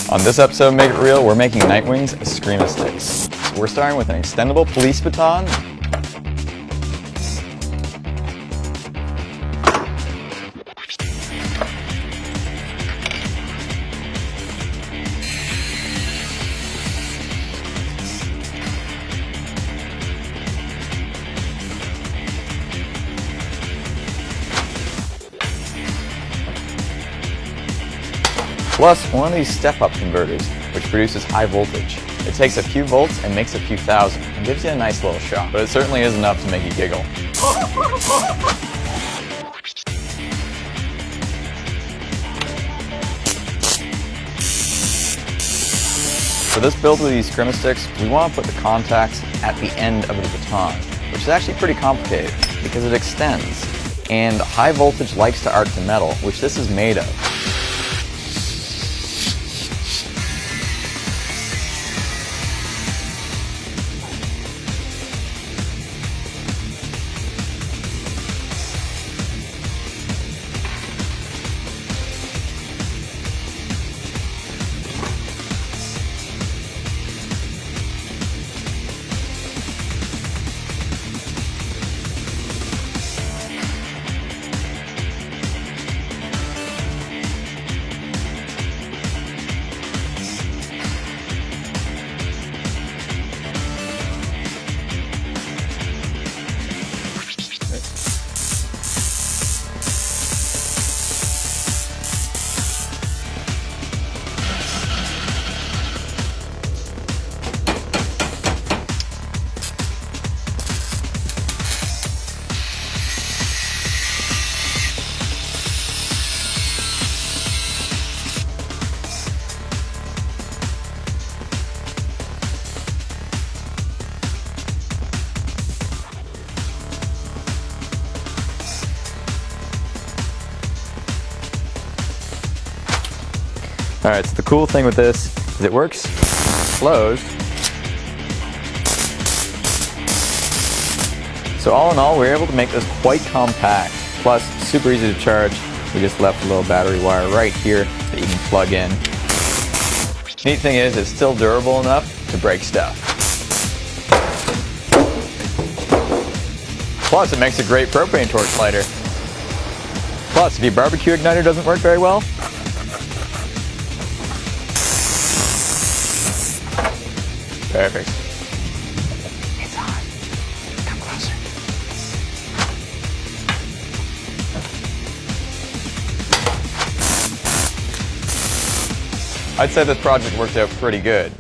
On this episode of Make It Real, we're making Nightwing's Escrima sticks. So we're starting with an extendable police baton, plus one of these step-up converters, which produces high voltage. It takes a few volts and makes a few thousand, and gives you a nice little shock, but it certainly is enough to make you giggle. For this build with these Escrima sticks, we want to put the contacts at the end of the baton, which is actually pretty complicated because it extends, and high voltage likes to arc to metal, which this is made of. Alright, so the cool thing with this is it works closed. So all in all, we were able to make this quite compact, plus super easy to charge. We just left a little battery wire right here that you can plug in. Neat thing is, it's still durable enough to break stuff. Plus, it makes a great propane torch lighter. Plus, if your barbecue igniter doesn't work very well, perfect. It's on. Come closer. I'd say this project worked out pretty good.